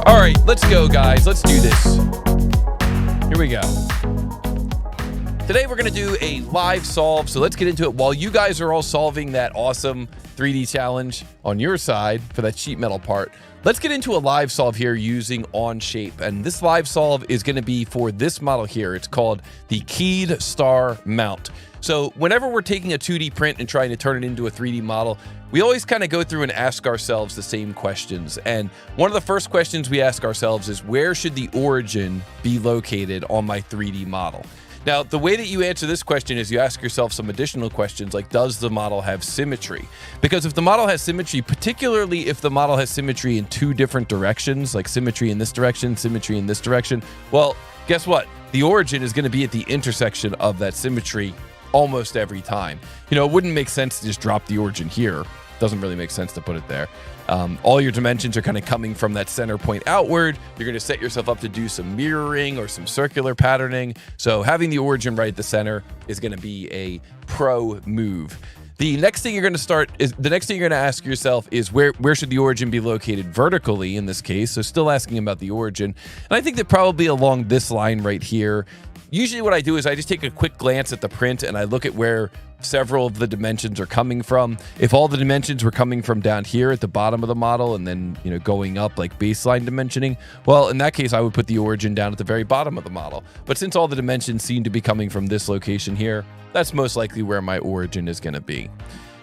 All right, let's go, guys. Let's do this. Here we go. Today, we're going to do a live solve. So let's get into it. While you guys are all solving that awesome 3D challenge on your side for that sheet metal part, let's get into a live solve here using Onshape. And this live solve is going to be for this model here. It's called the KEYED Star Mount. So whenever we're taking a 2D print and trying to turn it into a 3D model, we always kind of go through and ask ourselves the same questions. And one of the first questions we ask ourselves is, where should the origin be located on my 3D model? Now, the way that you answer this question is you ask yourself some additional questions like, does the model have symmetry? Because if the model has symmetry, particularly if the model has symmetry in two different directions, like symmetry in this direction, symmetry in this direction, well, guess what? The origin is going to be at the intersection of that symmetry almost every time. You know, it wouldn't make sense to just drop the origin here. Doesn't really make sense to put it there. All your dimensions are kind of coming from that center point outward. You're going to set yourself up to do some mirroring or some circular patterning. So having the origin right at the center is going to be a pro move. The next thing you're going to ask yourself is where should the origin be located vertically in this case? So still asking about the origin. And I think that probably along this line right here. Usually what I do is I just take a quick glance at the print and I look at where several of the dimensions are coming from. If all the dimensions were coming from down here at the bottom of the model and then, you know, going up like baseline dimensioning, well, in that case, I would put the origin down at the very bottom of the model. But since all the dimensions seem to be coming from this location here, that's most likely where my origin is going to be.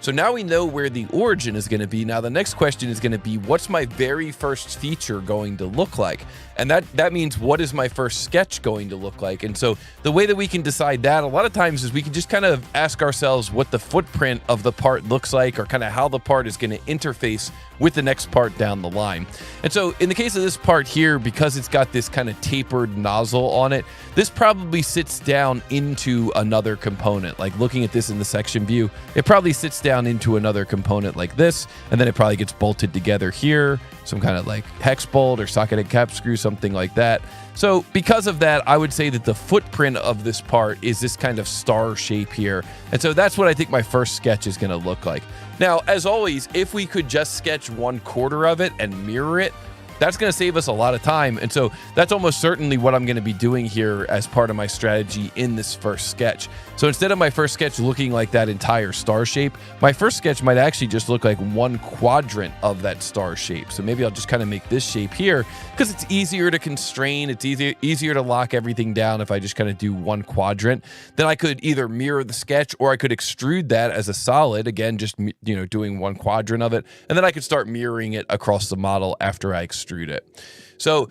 So now we know where the origin is going to be. Now the next question is going to be, what's my very first feature going to look like? And that means, what is my first sketch going to look like? And so the way that we can decide that a lot of times is we can just kind of ask ourselves what the footprint of the part looks like, or kind of how the part is going to interface with the next part down the line. And so in the case of this part here, because it's got this kind of tapered nozzle on it, this probably sits down into another component. Like looking at this in the section view, it probably sits down into another component like this, and then it probably gets bolted together here, some kind of like hex bolt or socket and cap screw, something like that. So because of that, I would say that the footprint of this part is this kind of star shape here. And so that's what I think my first sketch is going to look like. Now, as always, if we could just sketch 1/4 of it and mirror it, that's going to save us a lot of time. And so that's almost certainly what I'm going to be doing here as part of my strategy in this first sketch. So instead of my first sketch looking like that entire star shape, my first sketch might actually just look like one quadrant of that star shape. So maybe I'll just kind of make this shape here because it's easier to constrain. It's easier to lock everything down if I just kind of do one quadrant. Then I could either mirror the sketch or I could extrude that as a solid. Again, just, you know, doing one quadrant of it. And then I could start mirroring it across the model after I extrude it. So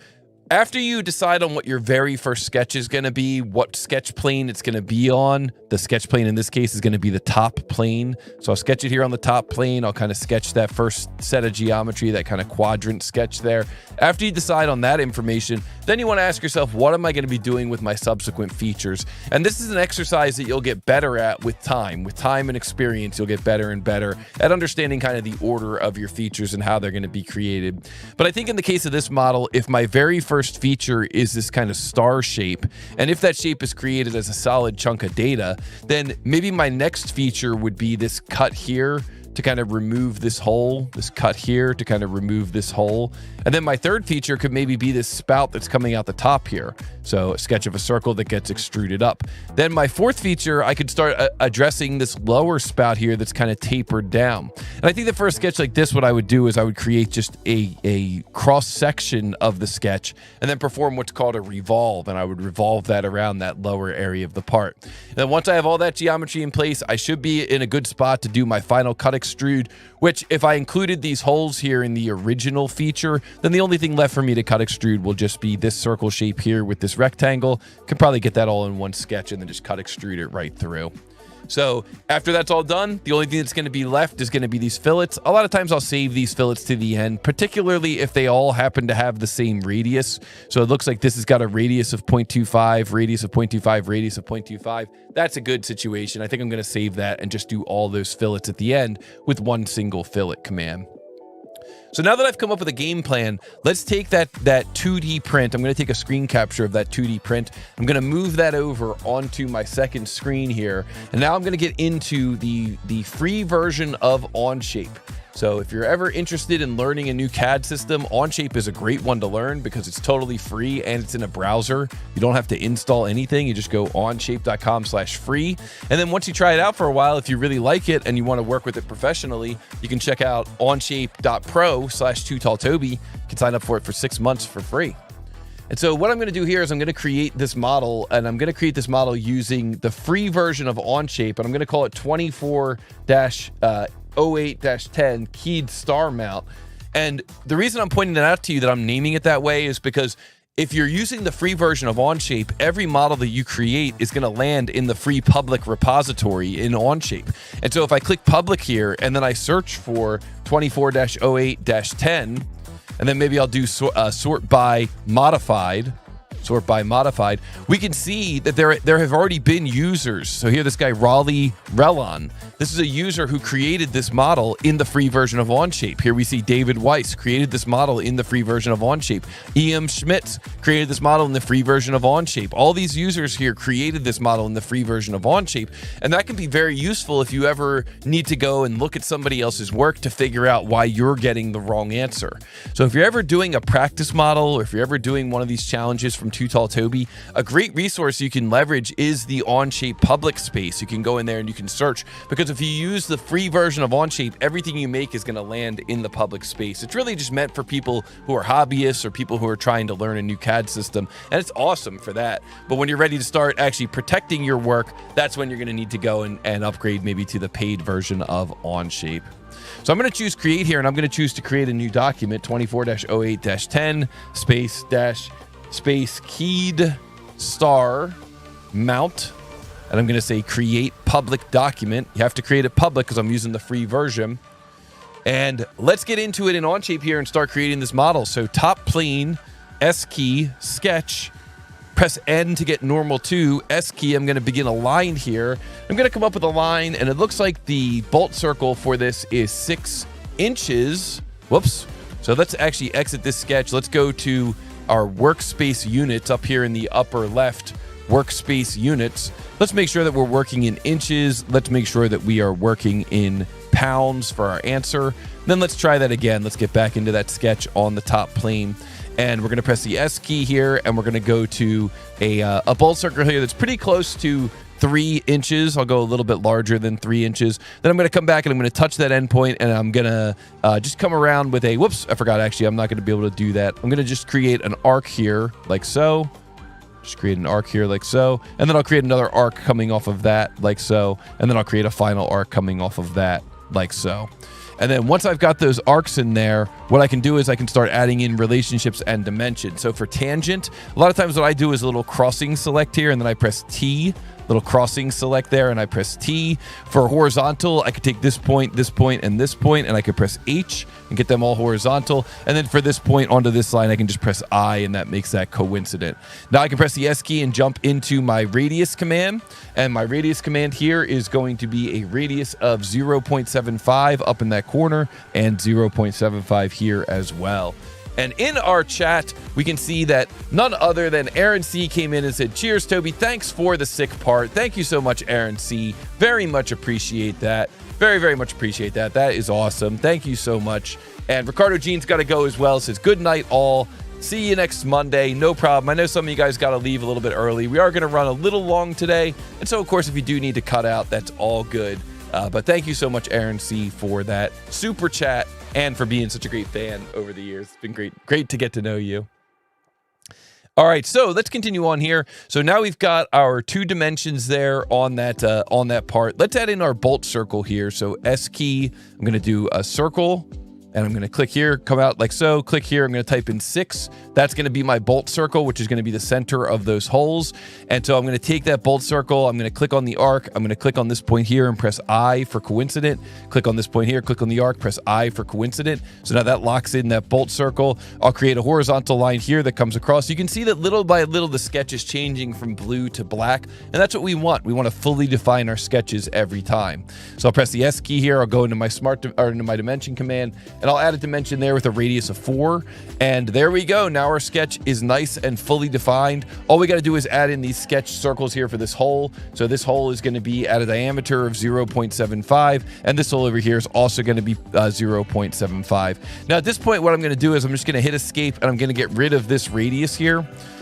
after you decide on what your very first sketch is going to be, what sketch plane it's going to be on, the sketch plane in this case is going to be the top plane. So I'll sketch it here on the top plane. I'll kind of sketch that first set of geometry, that kind of quadrant sketch there. After you decide on that information, then you want to ask yourself, what am I going to be doing with my subsequent features? And this is an exercise that you'll get better at with time. With time and experience, you'll get better and better at understanding kind of the order of your features and how they're going to be created. But I think in the case of this model, if my very first feature is this kind of star shape, and if that shape is created as a solid chunk of data, then maybe my next feature would be this cut here to kind of remove this hole, this cut here to kind of remove this hole. And then my third feature could maybe be this spout that's coming out the top here. So a sketch of a circle that gets extruded up. Then my fourth feature, I could start addressing this lower spout here that's kind of tapered down. And I think that for a sketch like this, what I would do is I would create just a cross section of the sketch and then perform what's called a revolve. And I would revolve that around that lower area of the part. And then once I have all that geometry in place, I should be in a good spot to do my final cut extrude, which if I included these holes here in the original feature, then the only thing left for me to cut extrude will just be this circle shape here with this rectangle. Could probably get that all in one sketch and then just cut extrude it right through. So after that's all done, the only thing that's going to be left is going to be these fillets. A lot of times I'll save these fillets to the end, particularly if they all happen to have the same radius. So it looks like this has got a radius of 0.25, radius of 0.25, radius of 0.25. That's a good situation. I think I'm going to save that and just do all those fillets at the end with one single fillet command. So now that I've come up with a game plan, let's take that 2D print. I'm going to take a screen capture of that 2D print. I'm going to move that over onto my second screen here. And now I'm going to get into the free version of Onshape. So if you're ever interested in learning a new CAD system, Onshape is a great one to learn because it's totally free and it's in a browser. You don't have to install anything. You just go onshape.com/free. And then once you try it out for a while, if you really like it and you want to work with it professionally, you can check out Onshape.pro/tootalltoby. You can sign up for it for 6 months for free. And so what I'm going to do here is I'm going to create this model, and I'm going to create this model using the free version of Onshape, and I'm going to call it 24-08-10 keyed star mount. And the reason I'm pointing that out to you, that I'm naming it that way, is because if you're using the free version of Onshape, every model that you create is going to land in the free public repository in Onshape. And so if I click public here, and then I search for 24-08-10, and then maybe I'll do sort by modified, we can see that there have already been users. So here, this guy, Raleigh Relon, this is a user who created this model in the free version of Onshape. Here we see David Weiss created this model in the free version of Onshape. E.M. Schmitz created this model in the free version of Onshape. All these users here created this model in the free version of Onshape, and that can be very useful if you ever need to go and look at somebody else's work to figure out why you're getting the wrong answer. So if you're ever doing a practice model, or if you're ever doing one of these challenges from tootalltoby, a great resource you can leverage is the Onshape public space. You can go in there and you can search, because if you use the free version of Onshape, everything you make is going to land in the public space. It's really just meant for people who are hobbyists or people who are trying to learn a new CAD system, and it's awesome for that. But when you're ready to start actually protecting your work, that's when you're going to need to go and upgrade maybe to the paid version of Onshape. So I'm going to choose create here, and I'm going to choose to create a new document, 24-08-10 space keyed star mount, and I'm going to say create public document. You have to create it public because I'm using the free version. And let's get into it in Onshape here and start creating this model. So top plane, S key, sketch, press N to get normal to, S key, I'm going to begin a line here. I'm going to come up with a line, and it looks like the bolt circle for this is 6 inches. Whoops. So let's actually exit this sketch. Let's go to our workspace units up here in the upper left, workspace units. Let's make sure that we're working in inches. Let's make sure that we are working in pounds for our answer. Then let's try that again. Let's get back into that sketch on the top plane. And we're going to press the S key here, and we're going to go to a bolt circle here that's pretty close to 3 inches. I'll go a little bit larger than 3 inches. Then I'm going to come back and I'm going to touch that endpoint, and I'm going to just come around with a, whoops, I forgot actually, I'm not going to be able to do that. I'm going to just create an arc here like so. Just create an arc here like so. And then I'll create another arc coming off of that like so. And then I'll create a final arc coming off of that like so. And then once I've got those arcs in there, what I can do is I can start adding in relationships and dimensions. So for tangent, a lot of times what I do is a little crossing select here, and then I press T, little crossing select there, and I press T. For horizontal, I could take this point, and this point, and I could press H and get them all horizontal. And then for this point onto this line, I can just press I, and that makes that coincident. Now I can press the S key and jump into my radius command. And my radius command here is going to be a radius of 0.75 up in that corner and 0.75 here as well. And in our chat, we can see that none other than Aaron C came in and said, "Cheers, Toby. Thanks for the sick part." Thank you so much, Aaron C. Very much appreciate that. Very, very much appreciate that. That is awesome. Thank you so much. And Ricardo Jean's got to go as well. Says, "Good night, all. See you next Monday." No problem. I know some of you guys got to leave a little bit early. We are going to run a little long today. And so, of course, if you do need to cut out, that's all good. But thank you so much, Aaron C., for that super chat and for being such a great fan over the years. It's been great to get to know you. All right, so let's continue on here. So now we've got our 2 dimensions there on that part. Let's add in our bolt circle here. So S key, I'm going to do a circle. And I'm going to click here, come out like so, click here, I'm going to type in 6. That's going to be my bolt circle, which is going to be the center of those holes. And so I'm going to take that bolt circle, I'm going to click on the arc, I'm going to click on this point here and press I for coincident. Click on this point here, click on the arc, press I for coincident. So now that locks in that bolt circle. I'll create a horizontal line here that comes across. You can see that little by little the sketch is changing from blue to black, and that's what we want. We want to fully define our sketches every time. So I'll press the S key here, I'll go into my into my dimension command, and and I'll add a dimension there with a radius of 4. And there we go. Now our sketch is nice and fully defined. All we got to do is add in these sketch circles here for this hole. So this hole is going to be at a diameter of 0.75, and this hole over here is also going to be 0.75. Now at this point, what I'm going to do is I'm just going to hit escape, and I'm going to get rid of this radius here.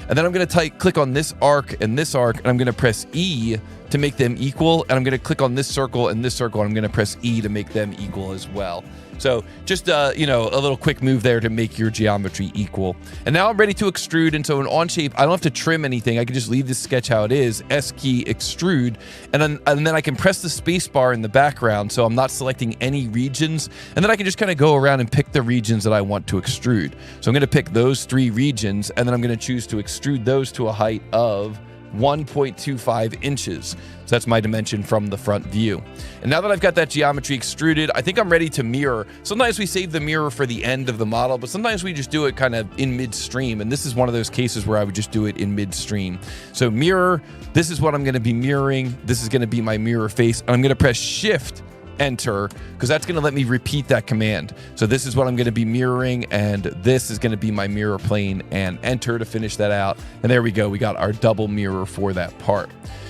And then I'm going to click on this arc and this arc, and I'm going to press E to make them equal. And I'm going to click on this circle and this circle, and I'm going to press E to make them equal as well. So just, you know, a little quick move there to make your geometry equal. And now I'm ready to extrude. And so in Onshape, I don't have to trim anything. I can just leave this sketch how it is, S key extrude. And then I can press the space bar in the background, so I'm not selecting any regions. And then I can just kind of go around and pick the regions that I want to extrude. So I'm going to pick those 3 regions, and then I'm going to choose to extrude those to a height of 1.25 inches. So that's my dimension from the front view. And now that I've got that geometry extruded, I think I'm ready to mirror. Sometimes we save the mirror for the end of the model, but sometimes we just do it kind of in midstream. And this is one of those cases where I would just do it in midstream. So mirror, this is what I'm going to be mirroring. This is going to be my mirror face. And I'm going to press Shift Enter, because that's going to let me repeat that command. So this is what I'm going to be mirroring, and this is going to be my mirror plane, and Enter to finish that out. And there we go. We got our double mirror for that part.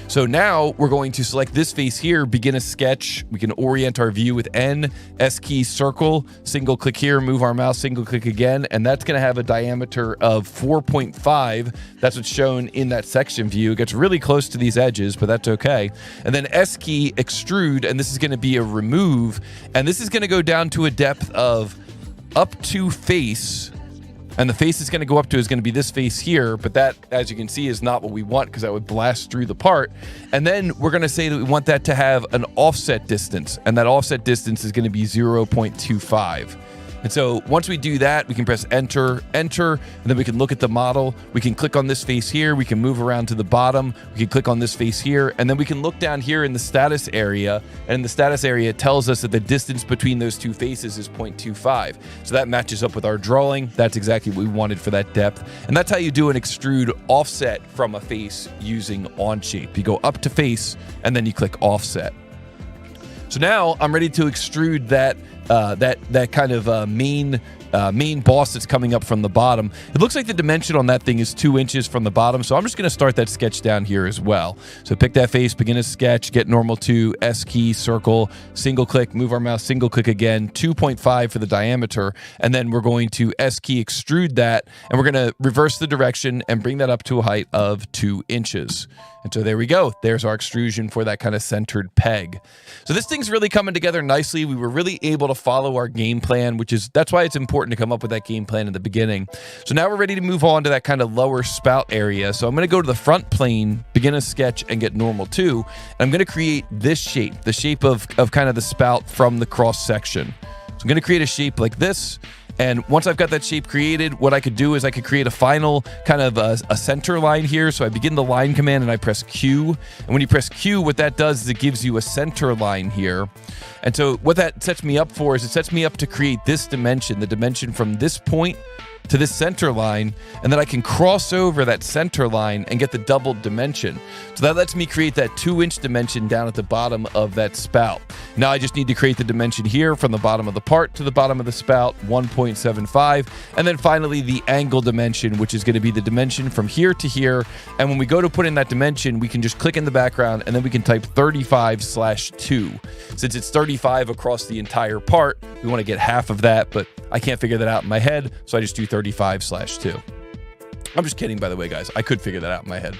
So now we're going to select this face here, begin a sketch. We can orient our view with N, S key circle, single click here, move our mouse, single click again, and that's going to have a diameter of 4.5. That's what's shown in that section view. It gets really close to these edges, but that's okay. And then S key extrude, and this is going to be a remove, and this is going to go down to a depth of up to face. And the face is going to go up to is going to be this face here, but that, as you can see, is not what we want, because that would blast through the part. And then we're going to say that we want that to have an offset distance, and that offset distance is going to be 0.25. And so once we do that, we can press Enter, Enter, and then we can look at the model. We can click on this face here. We can move around to the bottom. We can click on this face here, and then we can look down here in the status area. And the status area tells us that the distance between those 2 faces is 0.25. So that matches up with our drawing. That's exactly what we wanted for that depth. And that's how you do an extrude offset from a face using Onshape. You go up to face, and then you click offset. So now I'm ready to extrude that that kind of main boss that's coming up from the bottom. It looks like the dimension on that thing is 2 inches from the bottom, so I'm just going to start that sketch down here as well. So pick that face, begin a sketch, get normal to, S key, circle, single click, move our mouse, single click again, 2.5 for the diameter, and then we're going to S key extrude that, and we're going to reverse the direction and bring that up to a height of 2 inches. And so there we go. There's our extrusion for that kind of centered peg. So this thing's really coming together nicely. We were really able to follow our game plan, that's why it's important to come up with that game plan in the beginning. So now we're ready to move on to that kind of lower spout area. So I'm going to go to the front plane, begin a sketch, and get normal to. And I'm going to create this shape, the shape of kind of the spout from the cross section. So I'm going to create a shape like this. And once I've got that shape created, what I could do is I could create a final kind of a center line here. So I begin the line command and I press Q. And when you press Q, what that does is it gives you a center line here. And so what that sets me up for is it sets me up to create this dimension, the dimension from this point to this center line, and then I can cross over that center line and get the doubled dimension. So that lets me create that 2-inch dimension down at the bottom of that spout. Now I just need to create the dimension here from the bottom of the part to the bottom of the spout, 1.75, and then finally the angle dimension, which is going to be the dimension from here to here. And when we go to put in that dimension, we can just click in the background, and then we can type 35/2. Since it's 35 across the entire part, we want to get half of that, but I can't figure that out in my head, so I just do 35/2. I'm just kidding, by the way, guys. I could figure that out in my head.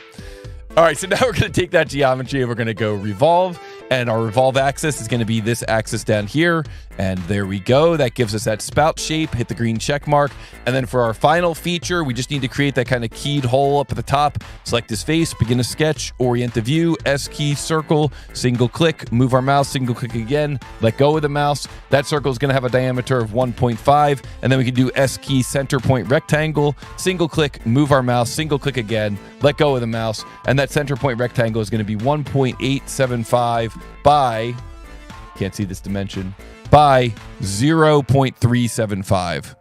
All right, so now we're going to take that geometry and we're going to go revolve, and our revolve axis is going to be this axis down here, and there we go. That gives us that spout shape. Hit the green check mark, and then for our final feature, we just need to create that kind of keyed hole up at the top. Select this face, begin a sketch, orient the view, S key, circle, single click, move our mouse, single click again, let go of the mouse. That circle is going to have a diameter of 1.5, and then we can do S key, center point rectangle, single click, move our mouse, single click again, let go of the mouse, and that center point rectangle is going to be 1.875 by, can't see this dimension, by 0.375.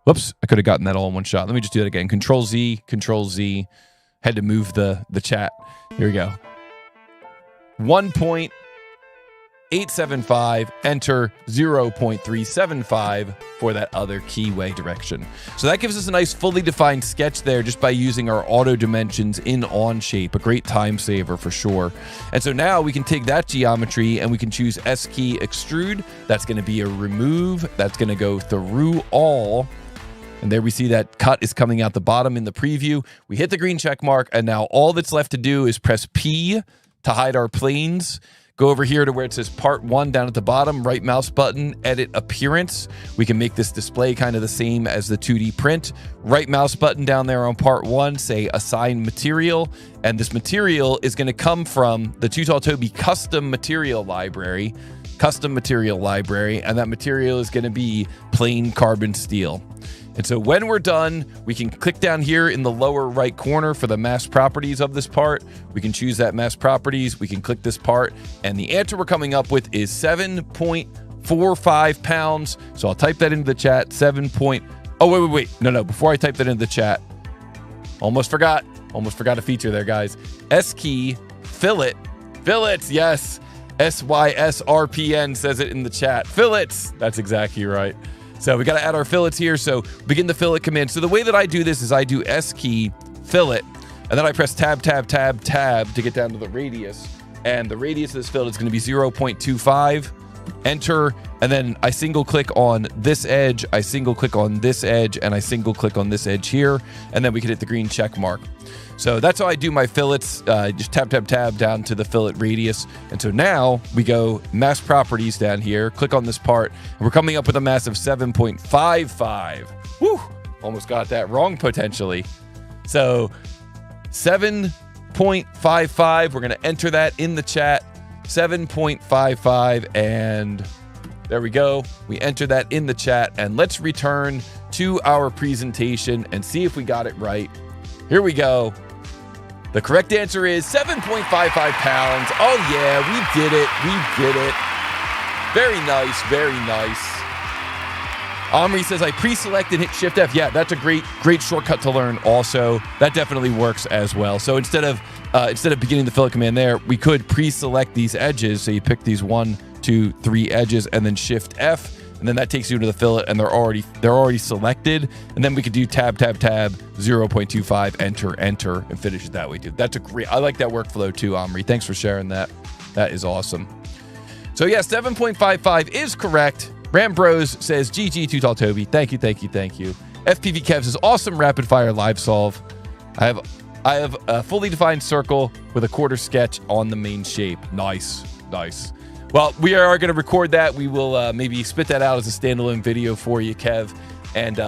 Whoops, I could have gotten that all in one shot. Let me just do that again. Control Z, had to move the chat. Here we go. 1.875 875, enter 0.375 for that other keyway direction. So that gives us a nice fully defined sketch there just by using our auto dimensions in Onshape, a great time saver for sure. And so now we can take that geometry and we can choose S key extrude. That's going to be a remove. That's going to go through all. And there we see that cut is coming out the bottom in the preview. We hit the green check mark, and now all that's left to do is press P to hide our planes. Go over here to where it says part 1 down at the bottom, right mouse button, edit appearance. We can make this display kind of the same as the 2D print. Right mouse button down there on part 1, say assign material. And this material is going to come from the tootalltoby custom material library. And that material is going to be plain carbon steel. And so when we're done, we can click down here in the lower right corner for the mass properties of this part. We can choose that mass properties. We can click this part. And the answer we're coming up with is 7.45 pounds. So I'll type that into the chat. Oh, wait. No. Before I type that into the chat, almost forgot a feature there, guys. S key, fillet. Fillets, yes. SYSRPN says it in the chat. Fillets. That's exactly right. So we got to add our fillets here. So begin the fillet command. So the way that I do this is I do S key, fillet, and then I press tab to get down to the radius. And the radius of this fillet is going to be 0.25. Enter, and then I single click on this edge, I single click on this edge, and I single click on this edge here, and then we can hit the green check mark. So that's how I do my fillets. Just tab down to the fillet radius. And so now we go mass properties down here, click on this part, and we're coming up with a mass of 7.55. Woo! Almost got that wrong potentially. So 7.55, we're going to enter that in the chat. 7.55, and there we go. We enter that in the chat, and let's return to our presentation and see if we got it right. Here we go. The correct answer is 7.55 pounds. Oh yeah, we did it. Very nice, very nice. Omri says, I pre-select and hit Shift F. Yeah, that's a great shortcut to learn also. That definitely works as well. So instead of beginning the fillet command there, we could pre-select these edges. So you pick these 1, 2, 3 edges and then Shift F, and then that takes you to the fillet, and they're already selected. And then we could do tab 0.25, enter, and finish it that way too. That's I like that workflow too, Omri. Thanks for sharing that. That is awesome. So yeah, 7.55 is correct. Rambros says, GG tootalltoby. Thank you. FPV Kev says, awesome rapid fire live solve. I have a fully defined circle with a quarter sketch on the main shape. Nice. Well, we are going to record that. We will maybe spit that out as a standalone video for you, Kev. And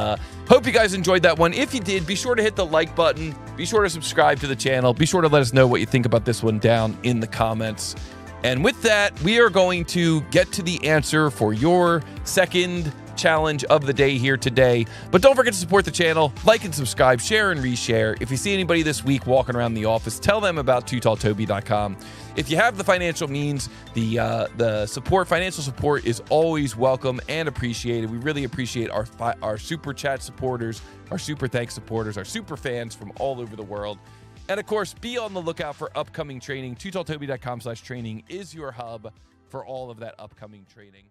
hope you guys enjoyed that one. If you did, be sure to hit the like button. Be sure to subscribe to the channel. Be sure to let us know what you think about this one down in the comments. And with that, we are going to get to the answer for your second challenge of the day here today. But don't forget to support the channel, like and subscribe, share and reshare. If you see anybody this week walking around the office, tell them about tootalltoby.com. If you have the financial means, the financial support is always welcome and appreciated. We really appreciate our super chat supporters, our super thanks supporters, our super fans from all over the world. And of course, be on the lookout for upcoming training. tootalltoby.com/training is your hub for all of that upcoming training.